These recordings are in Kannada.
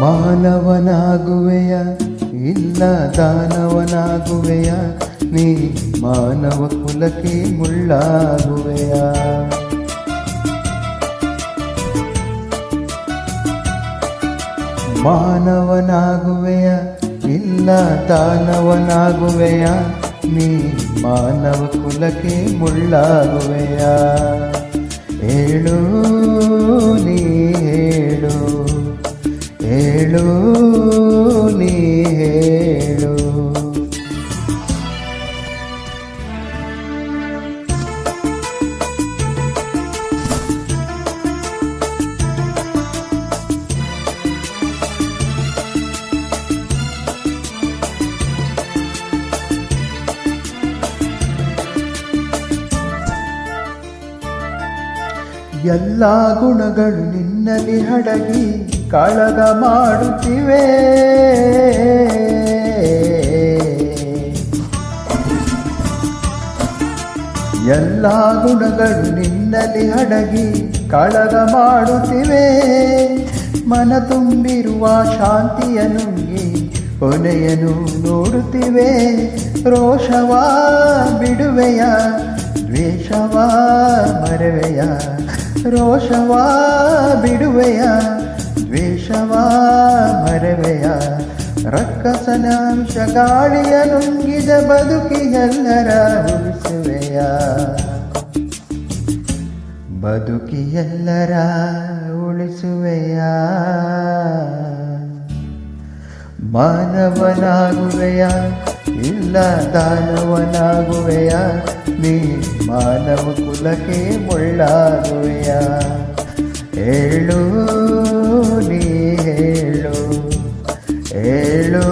ಮಾನವನಾಗುವೆಯ ಇಲ್ಲ ದಾನವನಾಗುವೆಯ ನೀ ಮಾನವ ಕುಲಕ್ಕೆ ಮುಳ್ಳಾಗುವೆಯ ಮಾನವನಾಗುವೆಯ ಇಲ್ಲ ದಾನವನಾಗುವೆಯ ನೀ ಮಾನವ ಕುಲಕ್ಕೆ ಮುಳ್ಳಾಗುವೆಯ ಹೇಳು ನೀ ಹೇಳು ಹೇಳು ನೀ ಹೇಳು ಎಲ್ಲ ಗುಣಗಳು ನಿನ್ನಲ್ಲಿ ಹಡಗಿ ಕಾಳಗ ಮಾಡುತ್ತಿವೆ ಎಲ್ಲ ಗುಣಗಳು ನಿನ್ನಲ್ಲಿ ಹಡಗಿ ಕಾಳಗ ಮಾಡುತ್ತಿವೆ ಮನ ತುಂಬಿರುವ ಶಾಂತಿಯ ನುಂಗಿ ಕೊನೆಯನ್ನು ನೋಡುತ್ತಿವೆ ರೋಷವ ಬಿಡುವೆಯ ದ್ವೇಷವ ಮರೆವೆಯ ರೋಷವ ಬಿಡುವೆಯ ದ್ವೇಷವ ಮರೆವೆಯ ರಕ್ಕಸನಾಂಶ ಗಾಳಿಯ ನುಂಗಿದ ಬದುಕಿಗೆಲ್ಲರ ಉಳಿಸುವೆಯ ಬದುಕಿಗೆಲ್ಲರ ಉಳಿಸುವೆಯ ಮಾನವನಾಗುವೆಯ ಇಲ್ಲ ದಾನವನಾಗುವೆಯ ನೀ ಮಾನವ ಕುಲಕ್ಕೆ ಮುಳ್ಳಾಗುವೆಯ ಹೇಳು ನೀ ಹೇಳು ಹೇಳು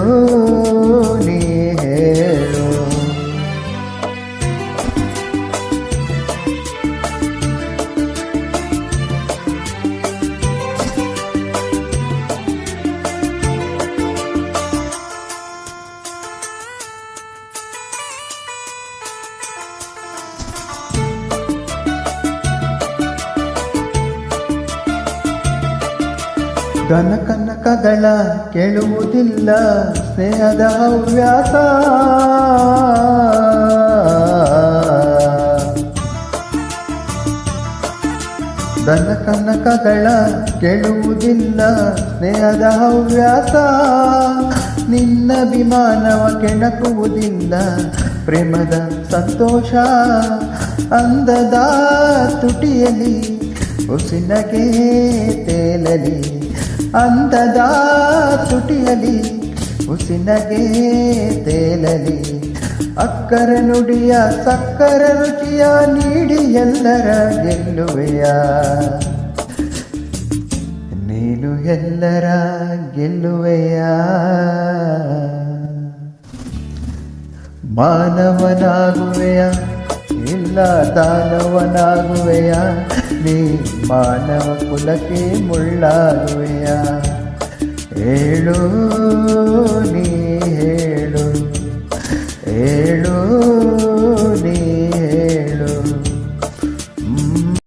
ನೀ ಹೇಳು ಧನ ಕನಕಗಳ ಕೇಳುವುದಿಲ್ಲ ಸ್ನೇಹದ ಹವ್ಯಾಸ ಧನ ಕನಕಗಳ ಕೇಳುವುದಿಲ್ಲ ಸ್ನೇಹದ ಹವ್ಯಾಸ ನಿನ್ನ ಅಭಿಮಾನವ ಕೆಣಕುವುದಿಲ್ಲ ಪ್ರೇಮದ ಸಂತೋಷ ಅಂದದ ತುಟಿಯಲಿ ಉಸಿನಗೆ ತೇಲಲಿ ಅಂದದ ತುಟಿಯಲಿ ಉಸಿನಗೆ ತೇಲಲಿ ಅಕ್ಕರ ನುಡಿಯ ಸಕ್ಕರ ರುಚಿಯ ನೀಡಿ ಎಲ್ಲರ ಗೆಲ್ಲುವೆಯ ನೀನು ಎಲ್ಲರ ಗೆಲ್ಲುವೆಯ ಮಾನವನಾಗುವೆಯ ಇಲ್ಲ ದಾನವನಾಗುವೆಯ ನೀ ಮಾನವ ಕುಲಕ್ಕೆ ಮುಳ್ಳಾಗುವೆಯ ಹೇಳು ನೀ ಹೇಳು ಹೇಳು ನೀ